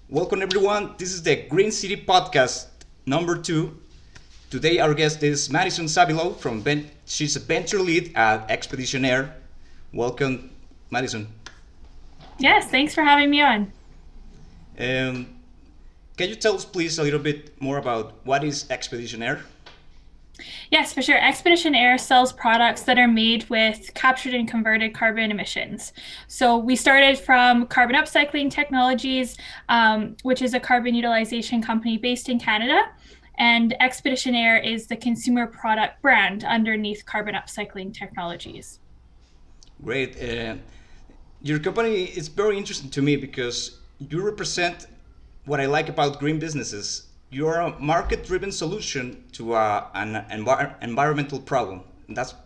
Welcome everyone. This is the Green City Podcast number 2. Today our guest is Madison Savilow she's a venture lead at Expedition Air. Welcome, Madison. Yes, thanks for having me on. Um, can you tell us please a little bit more about what is Expedition Air? Yes, for sure. Expedition Air sells products that are made with captured and converted carbon emissions. So we started from carbon upcycling technologies, which is a carbon utilization company based in Canada. And Expedition Air is the consumer product brand underneath carbon upcycling technologies. Great. Your company is very interesting to me because you represent what I like about green businesses. You are a market-driven solution to an environmental problem.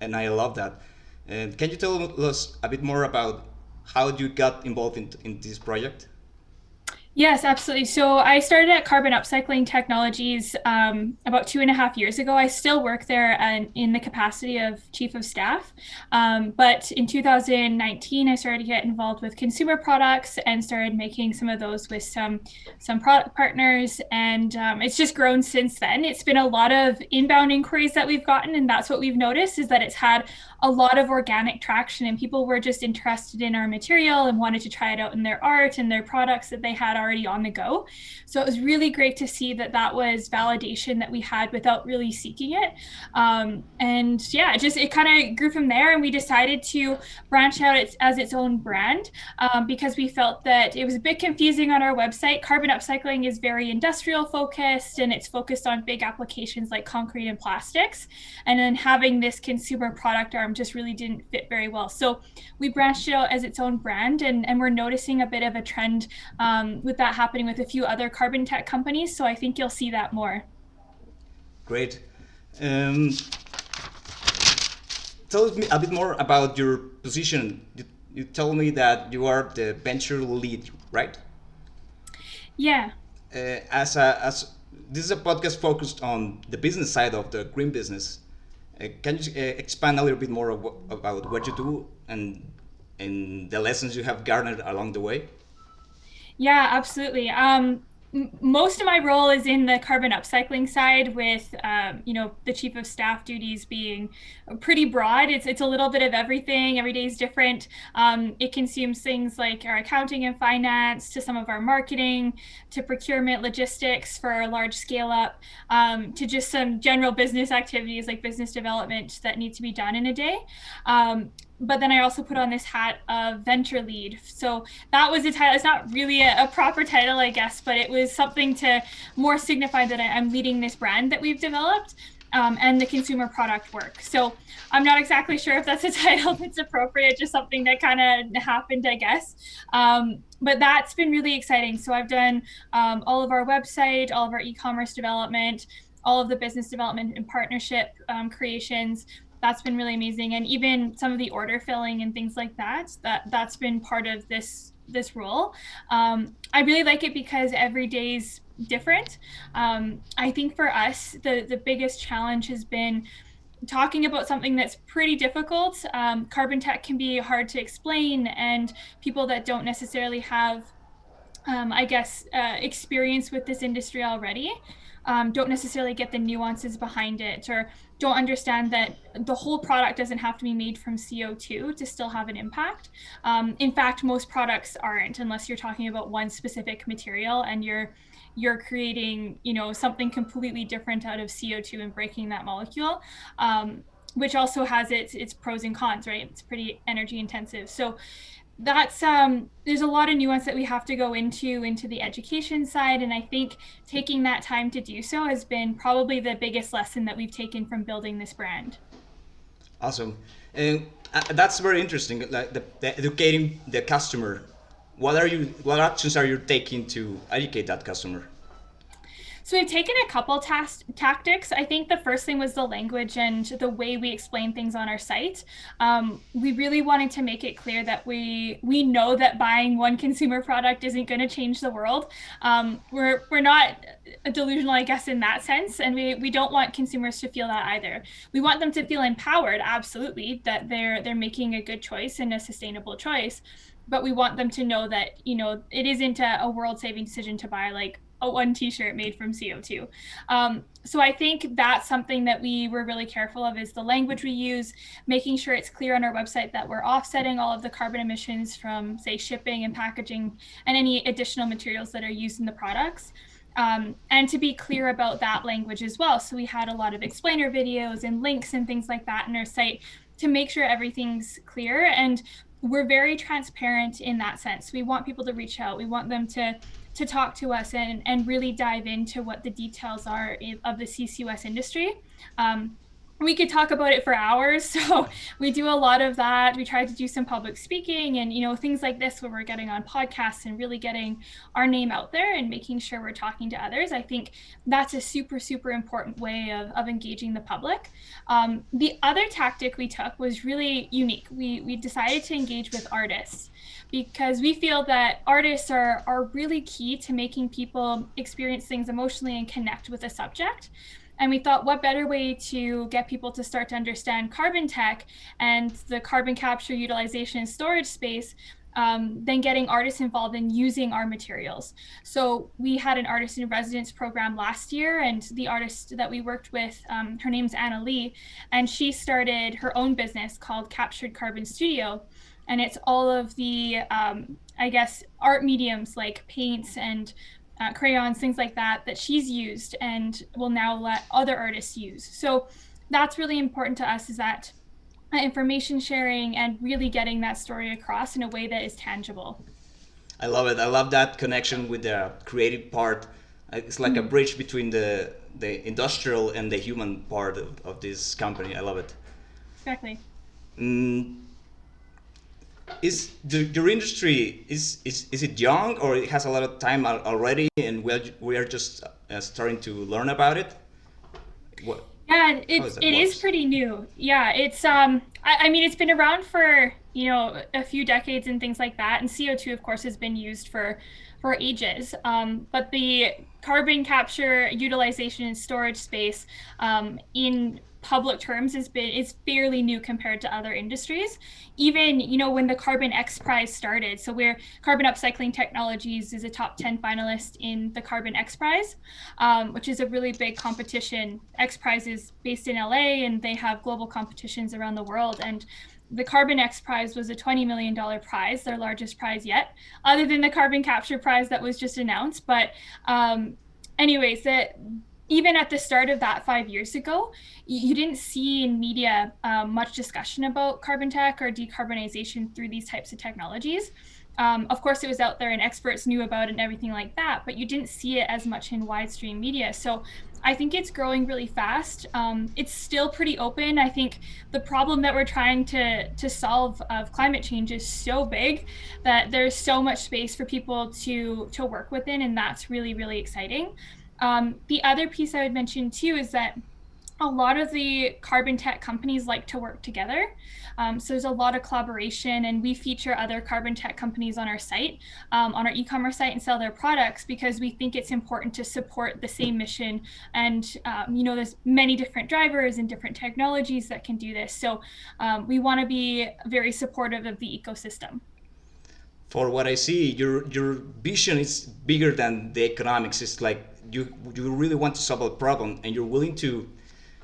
And I love that. Can you tell us a bit more about how you got involved in this project? Yes, absolutely. So I started at Carbon Upcycling Technologies about 2.5 years ago. I still work there and in the capacity of chief of staff. But in 2019, I started to get involved with consumer products and started making some of those with some product partners. And it's just grown since then. It's been a lot of inbound inquiries that we've gotten, and that's what we've noticed is that it's had a lot of organic traction, and people were just interested in our material and wanted to try it out in their art and their products that they had already on the go. So it was really great to see that that was validation that we had without really seeking it. And yeah, it kind of grew from there, and we decided to branch out as its own brand because we felt that it was a bit confusing on our website. Carbon upcycling is very industrial focused, and it's focused on big applications like concrete and plastics. And then having this consumer product arm just really didn't fit very well. So we branched it out as its own brand, and we're noticing a bit of a trend with that happening with a few other carbon tech companies. So I think you'll see that more. Great. Um, Tell me a bit more about your position. You tell me that you are the venture lead, right? Yeah. As this is a podcast focused on the business side of the green business. Can you expand a little bit more about what you do and the lessons you have garnered along the way? Yeah, absolutely. Most of my role is in the carbon upcycling side, with the chief of staff duties being pretty broad. It's a little bit of everything. Every day is different. It consumes things like our accounting and finance, to some of our marketing, to procurement, logistics for a large scale up, to just some general business activities like business development that need to be done in a day. But then I also put on this hat of venture lead. So that was a title. It's not really a proper title, I guess, but it was something to more signify that I'm leading this brand that we've developed, and the consumer product work. So I'm not exactly sure if that's a title that's appropriate, just something that kind of happened, I guess. But that's been really exciting. So I've done all of our website, all of our e-commerce development, all of the business development and partnership creations. That's been really amazing, and even some of the order filling and things like that's been part of this role. I really like it because every day's different. I think for us, the biggest challenge has been talking about something that's pretty difficult. Carbon tech can be hard to explain, and people that don't necessarily have experience with this industry already don't necessarily get the nuances behind it, or don't understand that the whole product doesn't have to be made from CO2 to still have an impact. In fact, most products aren't, unless you're talking about one specific material and you're creating something completely different out of CO2 and breaking that molecule. Which also has its pros and cons, right? It's pretty energy intensive. So that's there's a lot of nuance that we have to go into the education side, and I think taking that time to do so has been probably the biggest lesson that we've taken from building this brand. Awesome. And that's very interesting. Like the educating the customer. What actions are you taking to educate that customer? So we've taken a couple tactics. I think the first thing was the language and the way we explain things on our site. We really wanted to make it clear that we know that buying one consumer product isn't going to change the world. We're not delusional, I guess, in that sense, and we don't want consumers to feel that either. We want them to feel empowered, absolutely, that they're making a good choice and a sustainable choice. but we want them to know that, it isn't a world saving decision to buy like a one t-shirt made from CO2. So I think that's something that we were really careful of, is the language we use, making sure it's clear on our website that we're offsetting all of the carbon emissions from, say, shipping and packaging and any additional materials that are used in the products. And to be clear about that language as well. So we had a lot of explainer videos and links and things like that in our site to make sure everything's clear. And we're very transparent in that sense. We want people to reach out. We want them to talk to us and really dive into what the details are of the CCUS industry. We could talk about it for hours. So we do a lot of that. We try to do some public speaking and, things like this where we're getting on podcasts and really getting our name out there and making sure we're talking to others. I think that's a super, super important way of engaging the public. The other tactic we took was really unique. We decided to engage with artists because we feel that artists are really key to making people experience things emotionally and connect with a subject. And we thought, what better way to get people to start to understand carbon tech and the carbon capture, utilization, and storage space than getting artists involved in using our materials. So we had an artist in residence program last year, and the artist that we worked with, her name's Anna Lee, and she started her own business called Captured Carbon Studio. And it's all of the, I guess, art mediums like paints and crayons, things like that, that she's used and will now let other artists use. So that's really important to us, is that information sharing and really getting that story across in a way that is tangible. I love it. I love that connection with the creative part. It's like a Mm-hmm. bridge between the industrial and the human part of this company. I love it. Exactly. Mm, is your industry is it young, or it has a lot of time already, and we are just starting to learn about it? What Yeah, how it's does that it is works? pretty new. Yeah, it's I mean it's been around for, a few decades and things like that. And CO2 of course has been used for ages. But the carbon capture, utilization, and storage space in public terms is fairly new compared to other industries. Even, when the Carbon X Prize started, so where Carbon Upcycling Technologies is a top 10 finalist in the Carbon X Prize, which is a really big competition. X Prize is based in LA and they have global competitions around the world. And the Carbon X Prize was a $20 million prize, their largest prize yet, other than the Carbon Capture Prize that was just announced. But anyways, that even at the start of that 5 years ago, you didn't see in media much discussion about carbon tech or decarbonization through these types of technologies. Of course, it was out there and experts knew about it and everything like that, but you didn't see it as much in widestream media. So I think it's growing really fast. It's still pretty open. I think the problem that we're trying to solve of climate change is so big that there's so much space for people to work within, and that's really, really exciting. The other piece I would mention too is that a lot of the carbon tech companies like to work together. So there's a lot of collaboration, and we feature other carbon tech companies on our site, on our e-commerce site, and sell their products because we think it's important to support the same mission. And there's many different drivers and different technologies that can do this. So we want to be very supportive of the ecosystem. For what I see, your vision is bigger than the economics. It's like you really want to solve a problem, and you're willing to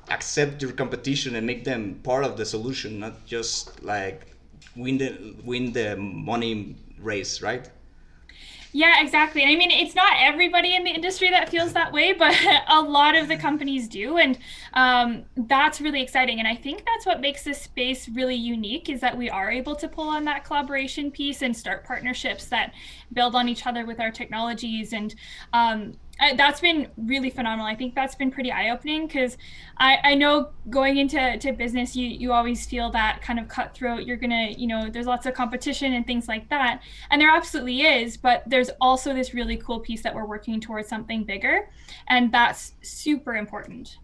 accept your competition and make them part of the solution, not just like win the money race, right? Yeah, exactly. And I mean, it's not everybody in the industry that feels that way, but a lot of the companies do. And that's really exciting. And I think that's what makes this space really unique, is that we are able to pull on that collaboration piece and start partnerships that build on each other with our technologies. And that's been really phenomenal. I think that's been pretty eye-opening because I know going into business, you always feel that kind of cutthroat. You're gonna, there's lots of competition and things like that. And there absolutely is, but there's also this really cool piece that we're working towards something bigger. And that's super important.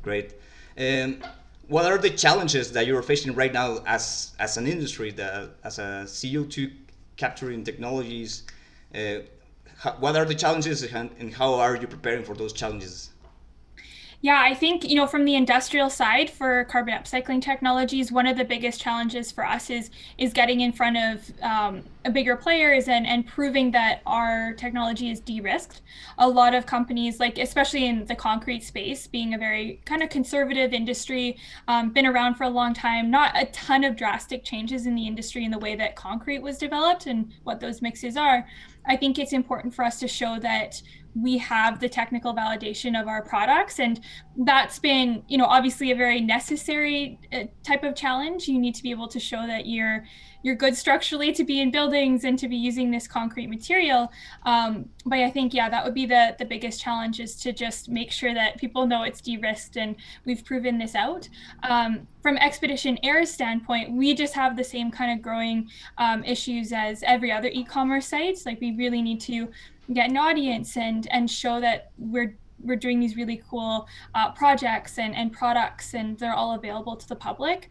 Great. And what are the challenges that you're facing right now as an industry, as a CO2 capturing technologies? Uh, what are the challenges, and how are you preparing for those challenges? Yeah, I think, from the industrial side for carbon upcycling technologies, one of the biggest challenges for us is getting in front of bigger players and proving that our technology is de-risked. A lot of companies, like especially in the concrete space, being a very kind of conservative industry, been around for a long time, not a ton of drastic changes in the industry in the way that concrete was developed and what those mixes are. I think it's important for us to show that we have the technical validation of our products, and that's been, obviously a very necessary type of challenge. You need to be able to show that you're good structurally to be in buildings and to be using this concrete material. But I think, yeah, that would be the biggest challenge, is to just make sure that people know it's de-risked and we've proven this out. From Expedition Air's standpoint, we just have the same kind of growing issues as every other e-commerce site. Like, we really need to get an audience and show that we're doing these really cool projects and products, and they're all available to the public.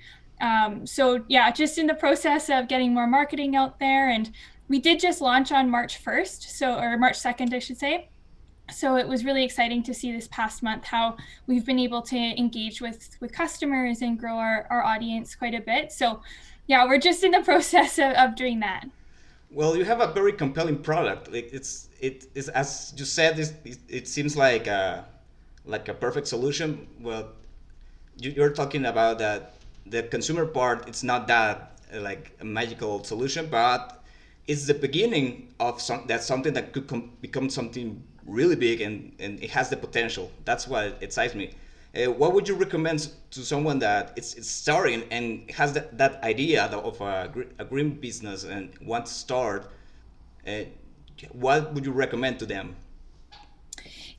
So yeah, just in the process of getting more marketing out there. And we did just launch on March 1st, or March 2nd, I should say. So it was really exciting to see this past month how we've been able to engage with customers and grow our audience quite a bit. So yeah, we're just in the process of doing that. Well, you have a very compelling product. It is, as you said, it seems like a perfect solution. Well, you're talking about that the consumer part. It's not that like a magical solution, but it's the beginning of something that could become something really big, and it has the potential. That's what excites me. What would you recommend to someone that it's starting and has that idea of a green business and wants to start? Uh, what would you recommend to them?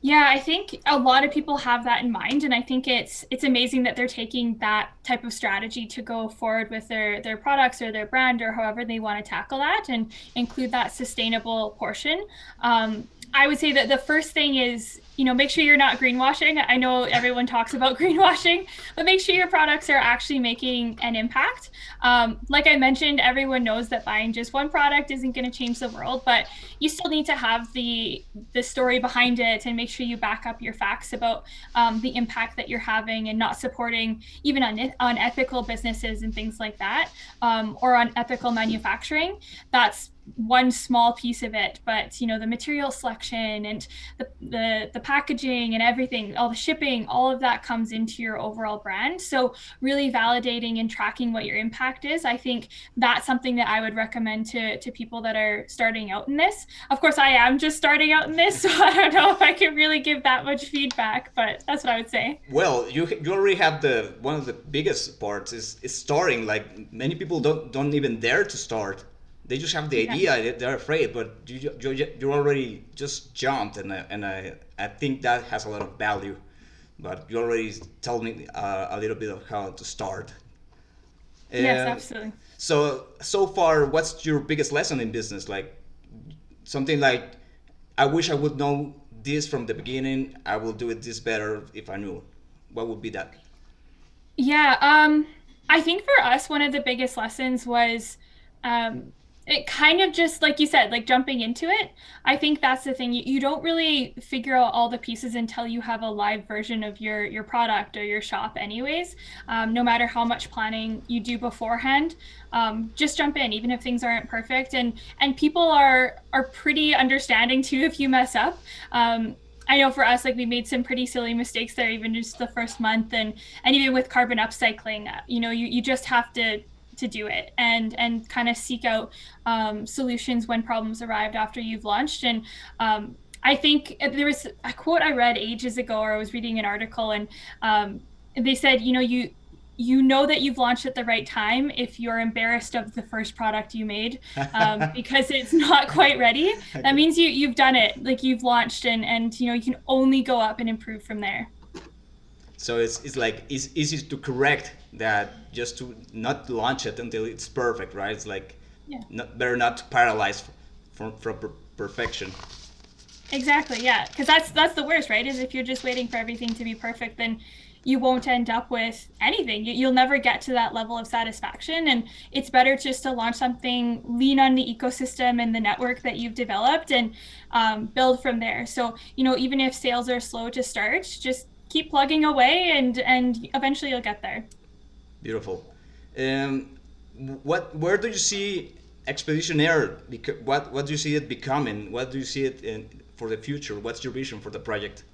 Yeah, I think a lot of people have that in mind, and I think it's amazing that they're taking that type of strategy to go forward with their products or their brand, or however they want to tackle that and include that sustainable portion. I would say that the first thing is, make sure you're not greenwashing. I know everyone talks about greenwashing, but make sure your products are actually making an impact. Like I mentioned, everyone knows that buying just one product isn't going to change the world, but you still need to have the story behind it, and make sure you back up your facts about the impact that you're having, and not supporting even unethical businesses and things like that, or unethical manufacturing. That's one small piece of it, but the material selection and the packaging and everything, all the shipping, all of that comes into your overall brand. So really validating and tracking what your impact is, I think that's something that I would recommend to people that are starting out in this. Of course, I am just starting out in this, so I don't know if I can really give that much feedback, but that's what I would say. Well, you already have the one of the biggest parts is starting. Like many people don't even dare to start. They just have the Yeah. idea. They're afraid, but you already just jumped, and I think that has a lot of value. But you already told me a little bit of how to start. Yes, Uh, absolutely. so far, what's your biggest lesson in business? Like something like, I wish I would know this from the beginning. I will do it this better if I knew. What would be that? Yeah, I think for us, one of the biggest lessons was um, it kind of just, like you said, like jumping into it. I think that's the thing. You don't really figure out all the pieces until you have a live version of your product or your shop, anyways. No matter how much planning you do beforehand, just jump in, even if things aren't perfect. And people are pretty understanding too if you mess up. I know for us, like, we made some pretty silly mistakes there, even just the first month, and even with carbon upcycling, you just have to do it and kind of seek out solutions when problems arrived after you've launched. And I think there was a quote I read ages ago, or I was reading an article, and they said, you know that you've launched at the right time if you're embarrassed of the first product you made, because it's not quite ready. That means you've done it, like you've launched, and you can only go up and improve from there. So it's like it's easy to correct that, just to not launch it until it's perfect, right? It's like Yeah. better not to paralyze from perfection. Exactly, yeah, because that's the worst, right? Is if you're just waiting for everything to be perfect, then you won't end up with anything. You'll never get to that level of satisfaction, and it's better just to launch something, lean on the ecosystem and the network that you've developed, and build from there. So even if sales are slow to start, just keep plugging away, and eventually you'll get there. Beautiful. Um, where do you see Expedition Air? What do you see it becoming? What do you see it in for the future? What's your vision for the project?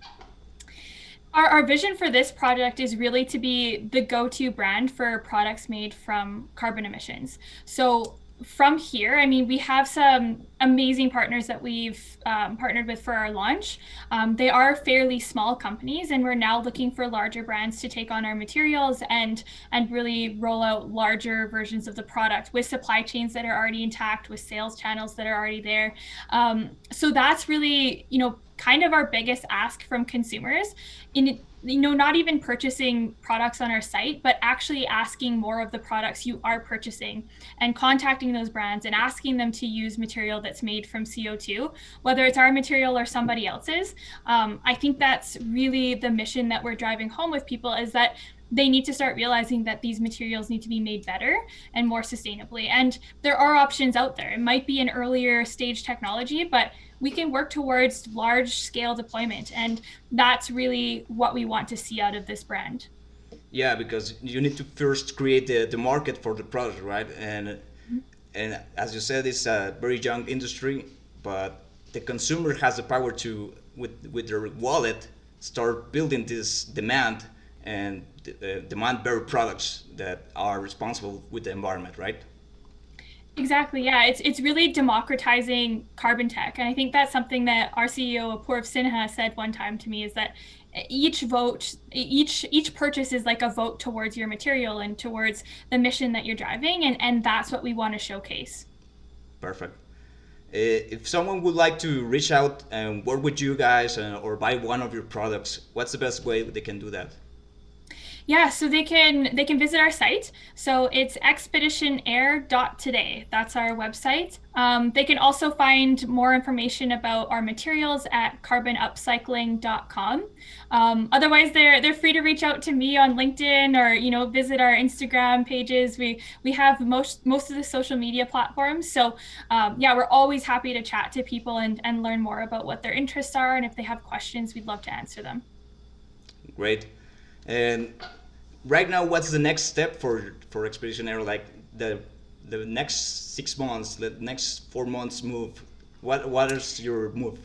Our vision for this project is really to be the go-to brand for products made from carbon emissions. So from here, I mean, we have some amazing partners that we've partnered with for our launch. They are fairly small companies, and we're now looking for larger brands to take on our materials and really roll out larger versions of the product with supply chains that are already intact, with sales channels that are already there. So that's really, kind of our biggest ask from consumers in not even purchasing products on our site, but actually asking more of the products you are purchasing and contacting those brands and asking them to use material that's made from CO2, whether it's our material or somebody else's. I think that's really the mission that we're driving home with people, is that they need to start realizing that these materials need to be made better and more sustainably. And there are options out there. It might be an earlier stage technology, but we can work towards large scale deployment. And that's really what we want to see out of this brand. Yeah, because you need to first create the market for the product, right? And as you said, it's a very young industry, but the consumer has the power to, with their wallet, start building this demand and demand better products that are responsible with the environment, right? Exactly. Yeah, it's really democratizing carbon tech, and I think that's something that our CEO Apoorv Sinha said one time to me, is that each purchase is like a vote towards your material and towards the mission that you're driving, and that's what we want to showcase. Perfect. If someone would like to reach out and work with you guys or buy one of your products, what's the best way they can do that? Yeah, so they can visit our site. So it's expeditionair.today. That's our website. They can also find more information about our materials at carbonupcycling.com. Otherwise, they're free to reach out to me on LinkedIn, or visit our Instagram pages. We have most of the social media platforms. So yeah, we're always happy to chat to people and learn more about what their interests are, and if they have questions, we'd love to answer them. Great. And right now, what's the next step for Expedition Air? Like the next 6 months, the next 4 months move. What is your move?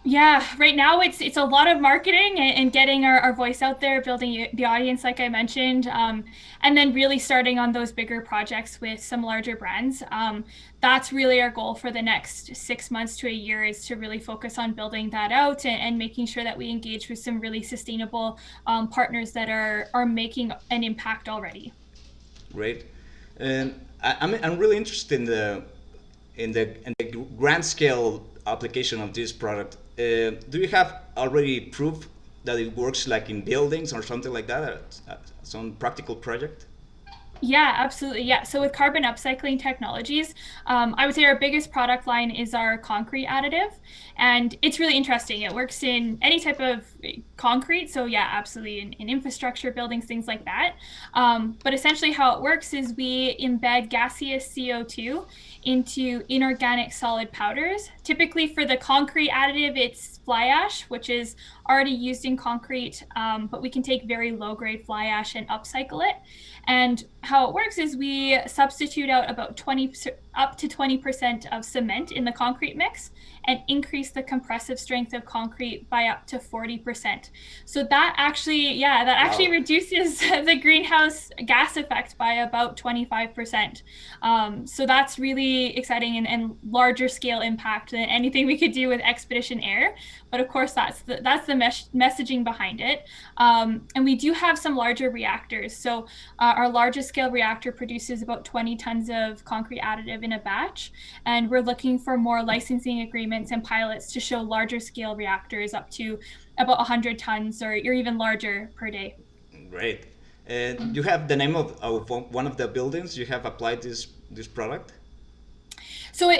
Yeah, right now it's a lot of marketing and getting our voice out there, building the audience, like I mentioned, and then really starting on those bigger projects with some larger brands. That's really our goal for the next 6 months to a year, is to really focus on building that out and making sure that we engage with some really sustainable partners that are making an impact already. Great. And I'm really interested in the grand scale application of this product. Do you have already proof that it works like in buildings or something like that? Some practical project? Yeah, absolutely. Yeah. So with carbon upcycling technologies, I would say our biggest product line is our concrete additive. And it's really interesting. It works in any type of concrete. So yeah, absolutely, in infrastructure, buildings, things like that. But essentially how it works is we embed gaseous CO2 into inorganic solid powders. Typically for the concrete additive, it's fly ash, which is already used in concrete, but we can take very low grade fly ash and upcycle it. And how it works is we substitute out about 20 up to 20% of cement in the concrete mix and increase the compressive strength of concrete by up to 40%. So that actually, yeah, that actually Wow. reduces the greenhouse gas effect by about 25%. So that's really exciting and larger scale impact than anything we could do with Expedition Air. But of course, that's the messaging behind it. And we do have some larger reactors. So our largest scale reactor produces about 20 tons of concrete additive in a batch. And we're looking for more licensing agreements and pilots to show larger scale reactors up to about 100 tons or even larger per day. Great. And you have the name of one of the buildings you have applied this product? So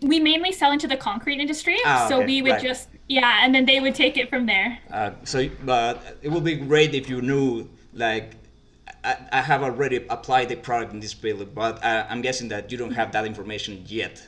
we mainly sell into the concrete industry. Ah, So okay, we would right. just, yeah, and then they would take it from there. But it would be great if you knew, like, I have already applied the product in this building, but I'm guessing that you don't have that information yet.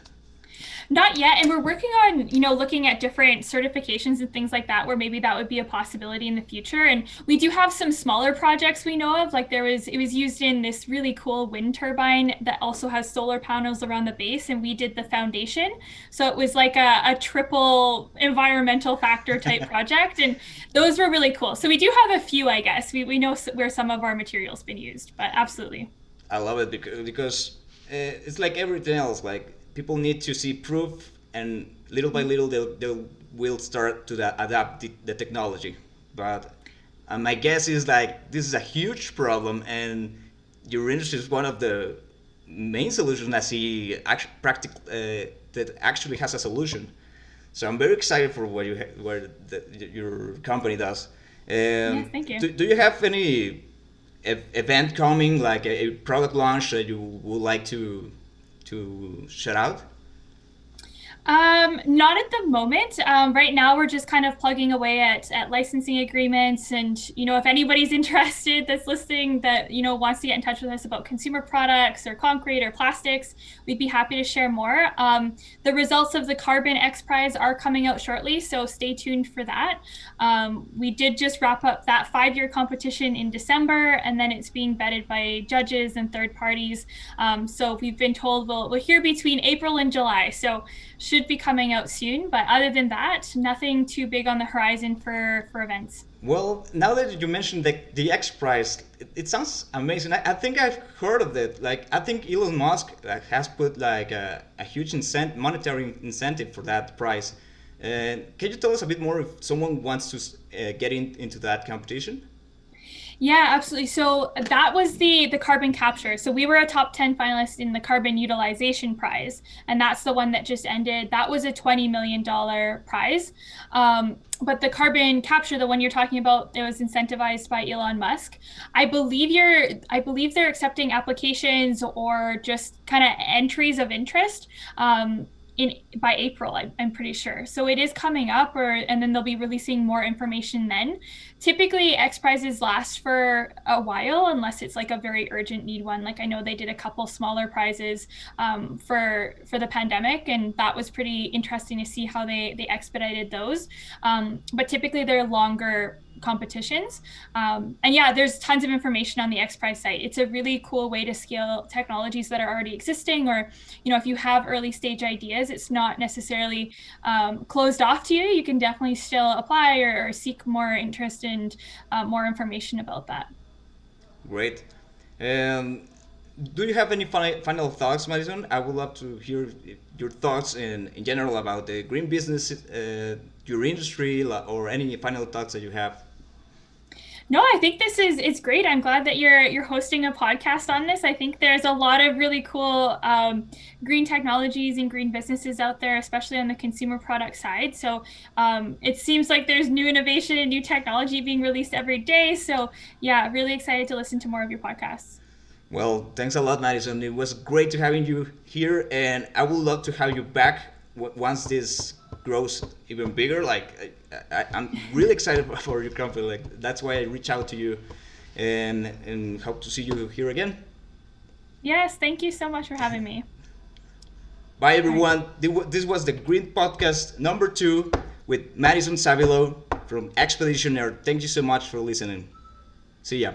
Not yet, and we're working on, looking at different certifications and things like that, where maybe that would be a possibility in the future. And we do have some smaller projects we know of. Like it was used in this really cool wind turbine that also has solar panels around the base, and we did the foundation. So it was like a triple environmental factor type project, and those were really cool. So we do have a few, I guess. We know where some of our material's been used, but absolutely. I love it because it's like everything else. Like people need to see proof, and little by little they will start to adapt the technology. But my guess is like this is a huge problem, and your industry is one of the main solutions I see practical that actually has a solution. So I'm very excited for what your company does. Yes, thank you. Do you have any event coming, like a product launch that you would like to shout out? Not at the moment. Right now we're just kind of plugging away at licensing agreements and, if anybody's interested that's listening that, wants to get in touch with us about consumer products or concrete or plastics, we'd be happy to share more. The results of the Carbon X Prize are coming out shortly, so stay tuned for that. We did just wrap up that 5-year competition in December, and then it's being vetted by judges and third parties. So we've been told we'll hear between April and July. So should be coming out soon. But other than that, nothing too big on the horizon for events. Well, now that you mentioned the X Prize, it sounds amazing. I think I've heard of it. Like, I think Elon Musk has put like a huge monetary incentive for that prize. Can you tell us a bit more if someone wants to get into that competition? Yeah, absolutely. So that was the carbon capture. So we were a top 10 finalist in the carbon utilization prize, and that's the one that just ended. That was a $20 million prize. But the carbon capture, the one you're talking about, it was incentivized by Elon Musk. I believe they're accepting applications or just kind of entries of interest. In by April, I'm pretty sure. So it is coming up, and then they'll be releasing more information then. Typically, X prizes last for a while unless it's like a very urgent need one. Like I know they did a couple smaller prizes for the pandemic, and that was pretty interesting to see how they expedited those. But typically, they're longer competitions. And yeah, there's tons of information on the X Prize site. It's a really cool way to scale technologies that are already existing, or if you have early stage ideas, it's not necessarily closed off to you. You can definitely still apply or seek more interest and more information about that. Great. Um, do you have any final thoughts, Madison? I would love to hear your thoughts in general about the green business, your industry, or any final thoughts that you have. No, I think this is it's great. I'm glad that you're hosting a podcast on this. I think there's a lot of really cool green technologies and green businesses out there, especially on the consumer product side. So it seems like there's new innovation and new technology being released every day. So yeah, really excited to listen to more of your podcasts. Well, thanks a lot, Madison. It was great to having you here, and I would love to have you back once this grows even bigger. Like I'm really excited for your company. Like that's why I reach out to you, and hope to see you here again. Yes, thank you so much for having me. Bye, All right. everyone. This was the Green Podcast number 2 with Madison Savilow from Expeditioner. Thank you so much for listening. See ya.